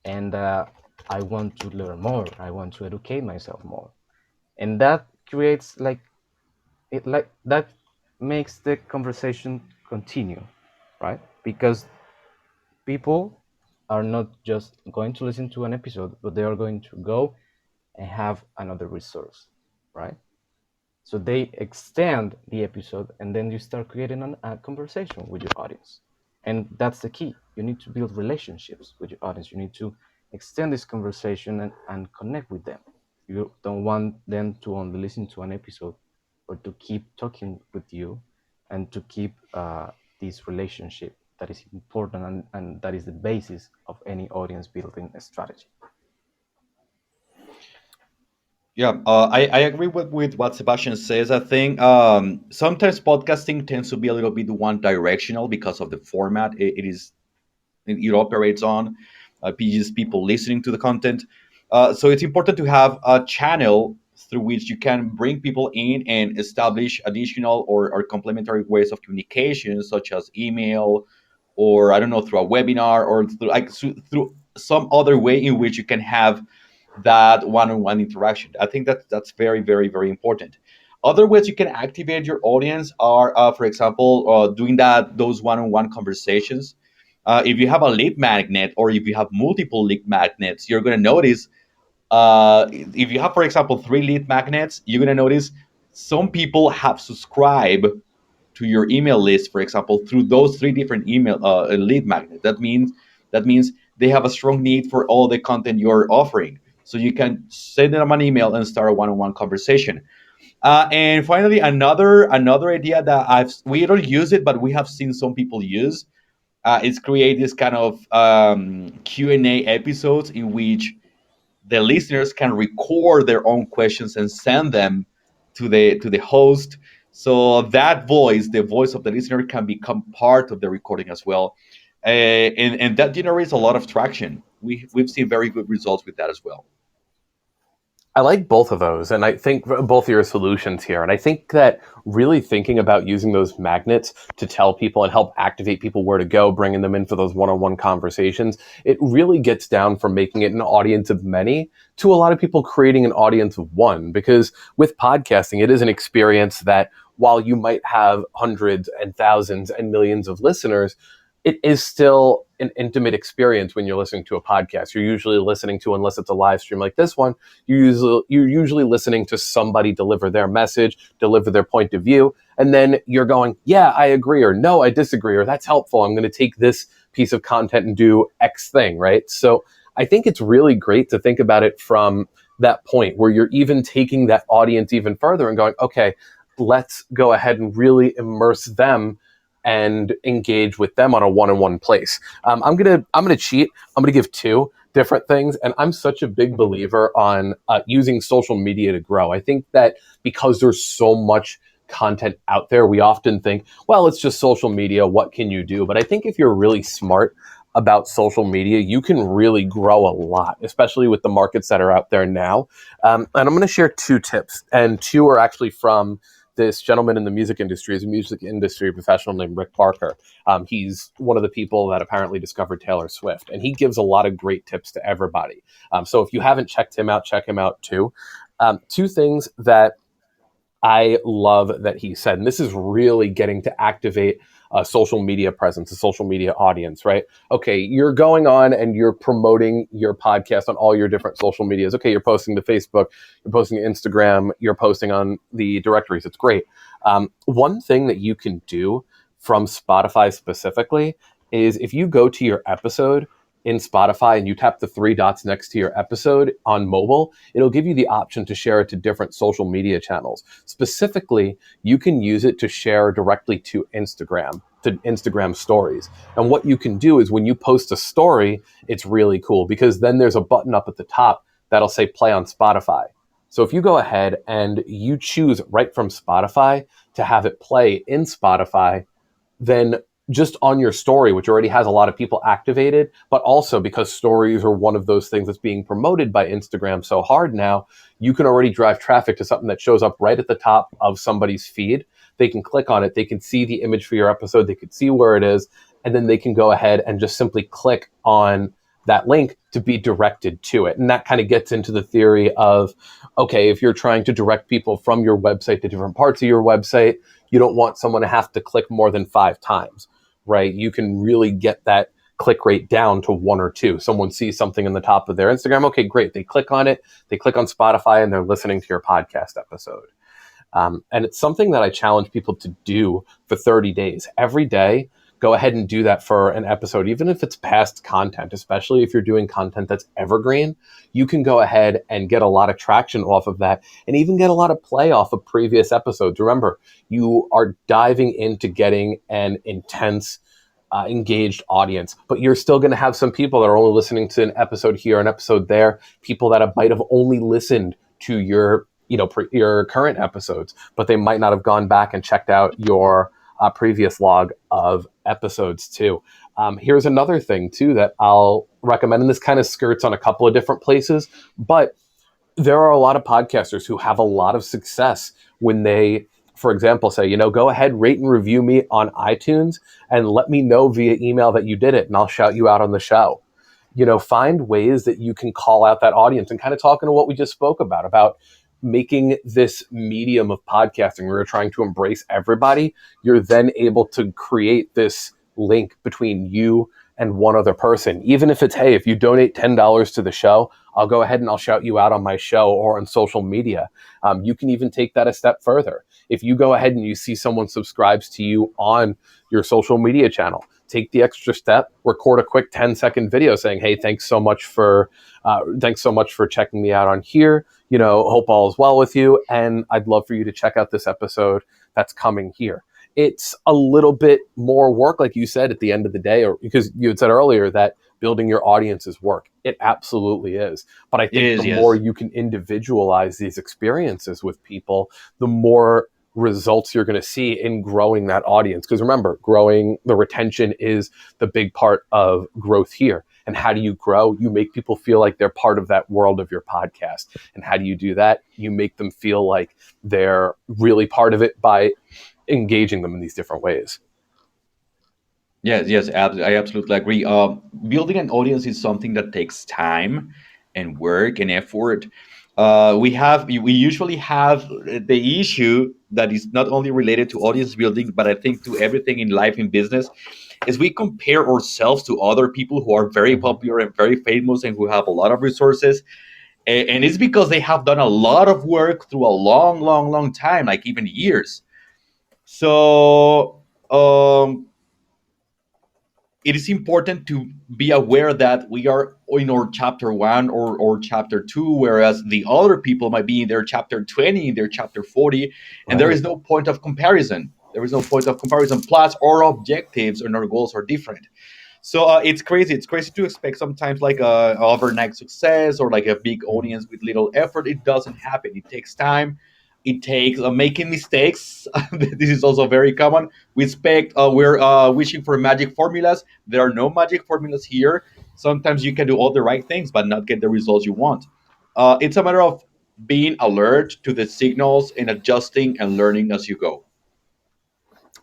and I want to learn more. I want to educate myself more, and that creates like that makes the conversation continue, right? Because people are not just going to listen to an episode, but they are going to go and have another resource, right? So they extend the episode, and then you start creating a conversation with your audience. And that's the key. You need to build relationships with your audience. You need to extend this conversation and connect with them. You don't want them to only listen to an episode, or to keep talking with you, and to keep this relationship that is important, and that is the basis of any audience building strategy. Yeah, I agree with what Sebastian says. I think sometimes podcasting tends to be a little bit one directional because of the format it operates on. Just people listening to the content. So it's important to have a channel through which you can bring people in and establish additional or complementary ways of communication, such as email, or I don't know, through a webinar, or through some other way in which you can have that one-on-one interaction. I think that's very, very, very important. Other ways you can activate your audience are, for example, doing those one-on-one conversations. If you have a lead magnet, or if you have multiple lead magnets, you're going to notice. If you have, for example, 3 lead magnets, you're going to notice some people have subscribed to your email list, for example, through those 3 different email lead magnets. That means they have a strong need for all the content you're offering. So you can send them an email and start a one-on-one conversation. And finally, another idea that we don't use it, but we have seen some people use, is create this kind of Q&A episodes in which the listeners can record their own questions and send them to the host. So that voice, the voice of the listener, can become part of the recording as well. And that generates a lot of traction. We've seen very good results with that as well. I like both of those, and I think both of your solutions here. And I think that really thinking about using those magnets to tell people and help activate people where to go, bringing them in for those one-on-one conversations, it really gets down from making it an audience of many to a lot of people creating an audience of one. Because with podcasting, it is an experience that while you might have hundreds and thousands and millions of listeners, it is still an intimate experience when you're listening to a podcast. You're usually listening to, unless it's a live stream like this one, you're usually listening to somebody deliver their message, deliver their point of view, and then you're going, yeah, I agree, or no, I disagree, or that's helpful. I'm going to take this piece of content and do X thing, right? So I think it's really great to think about it from that point where you're even taking that audience even further and going, okay, let's go ahead and really immerse them and engage with them on a one-on-one place. I'm gonna cheat. I'm gonna give two different things, and I'm such a big believer on using social media to grow. I think that because there's so much content out there, we often think, well, it's just social media. What can you do? But I think if you're really smart about social media, you can really grow a lot, especially with the markets that are out there now. And I'm going to share two tips, and two are actually from this gentleman in the music industry. Is a music industry professional named Rick Barker. He's one of the people that apparently discovered Taylor Swift, and he gives a lot of great tips to everybody. So if you haven't checked him out, check him out too. Two things that I love that he said, and this is really getting to activate a social media presence, a social media audience, right? Okay, you're going on and you're promoting your podcast on all your different social medias. Okay, you're posting to Facebook, you're posting to Instagram, you're posting on the directories. It's great. One thing that you can do from Spotify specifically is if you go to your episode in Spotify and you tap the three dots next to your episode on mobile, it'll give you the option to share it to different social media channels. Specifically, you can use it to share directly to Instagram stories. And what you can do is when you post a story, it's really cool because then there's a button up at the top that'll say play on Spotify. So if you go ahead and you choose right from Spotify to have it play in Spotify, then just on your story, which already has a lot of people activated, but also because stories are one of those things that's being promoted by Instagram so hard now, you can already drive traffic to something that shows up right at the top of somebody's feed. They can click on it. They can see the image for your episode. They can see where it is. And then they can go ahead and just simply click on that link to be directed to it. And that kind of gets into the theory of, okay, if you're trying to direct people from your website to different parts of your website, you don't want someone to have to click more than 5 times, right? You can really get that click rate down to 1 or 2. Someone sees something in the top of their Instagram. Okay, great. They click on it. They click on Spotify and they're listening to your podcast episode. And it's something that I challenge people to do for 30 days. Every day, go ahead and do that for an episode, even if it's past content, especially if you're doing content that's evergreen. You can go ahead and get a lot of traction off of that and even get a lot of play off of previous episodes. Remember, you are diving into getting an intense, engaged audience, but you're still going to have some people that are only listening to an episode here, an episode there, people that might have only listened to your your current episodes, but they might not have gone back and checked out your previous log of episodes too. Here's another thing too that I'll recommend, and this kind of skirts on a couple of different places, but there are a lot of podcasters who have a lot of success when they, for example, say, go ahead, rate and review me on iTunes and let me know via email that you did it, and I'll shout you out on the show. Find ways that you can call out that audience and kind of talking to what we just spoke about making this medium of podcasting where we're trying to embrace everybody. You're then able to create this link between you and one other person. Even if it's, hey, if you donate $10 to the show, I'll go ahead and I'll shout you out on my show or on social media. You can even take that a step further. If you go ahead and you see someone subscribes to you on your social media channel, take the extra step, record a quick 10-second video saying, hey, thanks so much for checking me out on here. Hope all is well with you. And I'd love for you to check out this episode that's coming here. It's a little bit more work, like you said, at the end of the day, or because you had said earlier that building your audience's work. It absolutely is. But I It think is, the more yes. you can individualize these experiences with people, the more results you're going to see in growing that audience. Because remember, growing the retention is the big part of growth here. And how do you grow? You make people feel like they're part of that world of your podcast. And how do you do that? You make them feel like they're really part of it by engaging them in these different ways. Yes, yes, I absolutely agree. Building an audience is something that takes time and work and effort. We usually have the issue that is not only related to audience building, but I think to everything in life and business, is we compare ourselves to other people who are very Mhm. popular and very famous and who have a lot of resources, and it's because they have done a lot of work through a long, long, long time, like even years. So. It is important to be aware that we are in our chapter 1 or chapter 2, whereas the other people might be in their chapter 20, in their chapter 40, and there Right. is no point of comparison. There is no point of comparison. Plus, our objectives and our goals are different. So it's crazy. It's crazy to expect sometimes like a overnight success or like a big Mhm. audience with little effort. It doesn't happen. It takes time. It takes making mistakes. This is also very common. We're wishing for magic formulas. There are no magic formulas here. Sometimes you can do all the right things but not get the results you want. It's a matter of being alert to the signals and adjusting and learning as you go.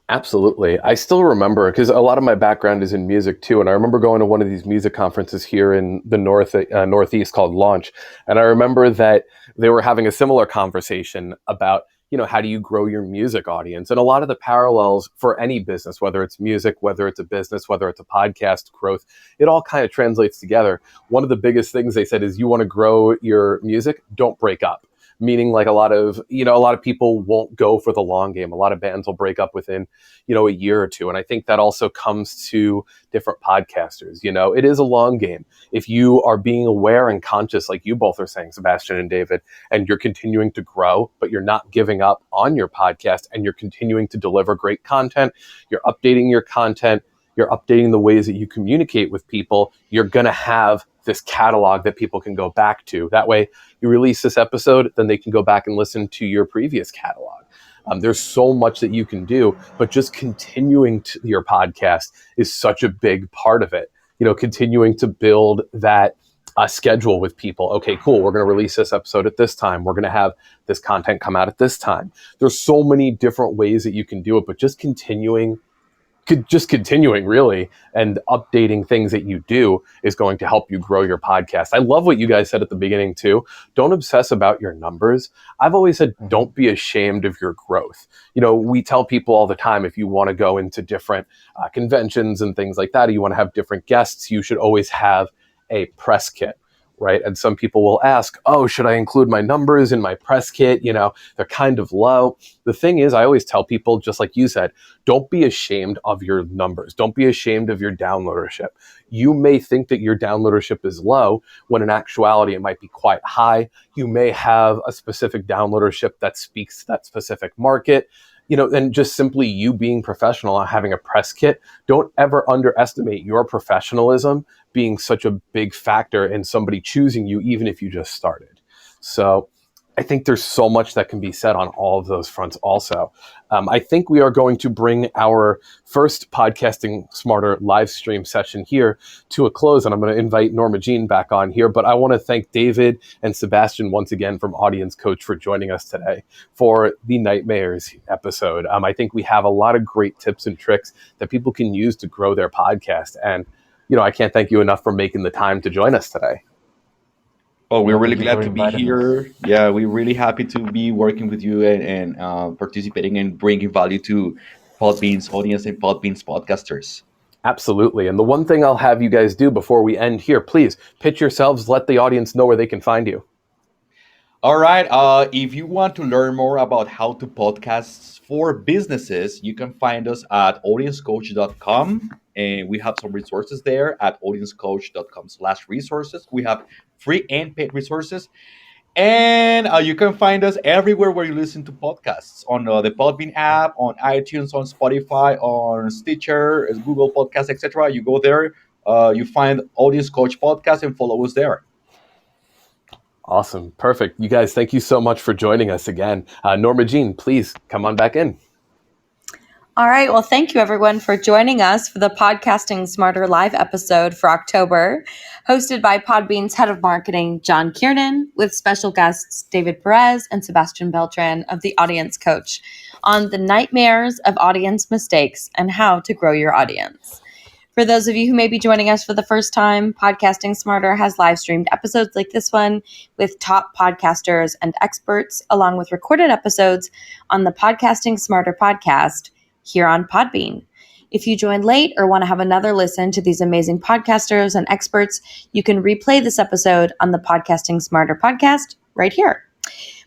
Absolutely. I still remember because a lot of my background is in music too. And I remember going to one of these music conferences here in the Northeast called Launch. And I remember that they were having a similar conversation about, how do you grow your music audience? And a lot of the parallels for any business, whether it's music, whether it's a business, whether it's a podcast growth, it all kind of translates together. One of the biggest things they said is you want to grow your music, don't break up. Meaning like a lot of people won't go for the long game. A lot of bands will break up within a year or two. And I think that also comes to different podcasters. It is a long game. If you are being aware and conscious, like you both are saying, Sebastian and David, and you're continuing to grow, but you're not giving up on your podcast and you're continuing to deliver great content, you're updating your content, you're updating the ways that you communicate with people, you're going to have this catalog that people can go back to. That way, you release this episode, then they can go back and listen to your previous catalog. There's so much that you can do, but just continuing your podcast is such a big part of it. Continuing to build that schedule with people. Okay, cool. We're going to release this episode at this time. We're going to have this content come out at this time. There's so many different ways that you can do it, but just continuing really and updating things that you do is going to help you grow your podcast. I love what you guys said at the beginning too. Don't obsess about your numbers. I've always said Mhm. don't be ashamed of your growth. We tell people all the time, if you want to go into different conventions and things like that, or you want to have different guests, you should always have a press kit. Right. And some people will ask, oh, should I include my numbers in my press kit? They're kind of low. The thing is, I always tell people, just like you said, don't be ashamed of your numbers. Don't be ashamed of your downloadership. You may think that your downloadership is low when in actuality it might be quite high. You may have a specific downloadership that speaks to that specific market. And just simply you being professional and having a press kit, don't ever underestimate your professionalism being such a big factor in somebody choosing you, even if you just started. So I think there's so much that can be said on all of those fronts also. I think we are going to bring our first Podcasting Smarter live stream session here to a close, and I'm going to invite Norma Jean back on here. But I want to thank David and Sebastian once again from Audience Coach for joining us today for the Nightmares episode. I think we have a lot of great tips and tricks that people can use to grow their podcast. And, I can't thank you enough for making the time to join us today. Oh, we're Yeah, really thank you glad for to be inviting us. here. Yeah, we're really happy to be working with you and participating and bringing value to Podbean's audience and Podbean's podcasters. Absolutely. And the one thing I'll have you guys do before we end here, please pitch yourselves, let the audience know where they can find you. All right. If you want to learn more about how to podcasts for businesses, you can find us at audiencecoach.com. And we have some resources there at audiencecoach.com/resources. We have free and paid resources. And you can find us everywhere where you listen to podcasts on the Podbean app, on iTunes, on Spotify, on Stitcher, Google Podcasts, etc. You go there, you find Audience Coach Podcast and follow us there. Awesome. Perfect. You guys, thank you so much for joining us again. Norma Jean, please come on back in. All right. Well, thank you everyone for joining us for the Podcasting Smarter live episode for October, hosted by Podbean's head of marketing, John Kiernan, with special guests David Perez and Sebastian Beltran of The Audience Coach on the nightmares of audience mistakes and how to grow your audience. For those of you who may be joining us for the first time, Podcasting Smarter has live streamed episodes like this one with top podcasters and experts, along with recorded episodes on the Podcasting Smarter podcast here on Podbean. If you joined late or want to have another listen to these amazing podcasters and experts, you can replay this episode on the Podcasting Smarter podcast right here.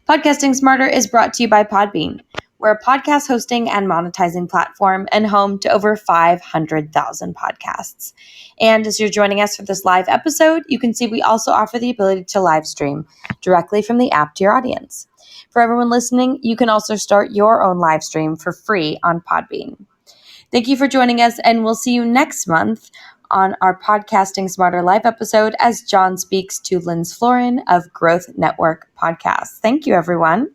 Podcasting Smarter is brought to you by Podbean. We're a podcast hosting and monetizing platform and home to over 500,000 podcasts. And as you're joining us for this live episode, you can see we also offer the ability to live stream directly from the app to your audience. For everyone listening, you can also start your own live stream for free on Podbean. Thank you for joining us, and we'll see you next month on our Podcasting Smarter live episode as John speaks to Linz Florin of Growth Network Podcasts. Thank you, everyone.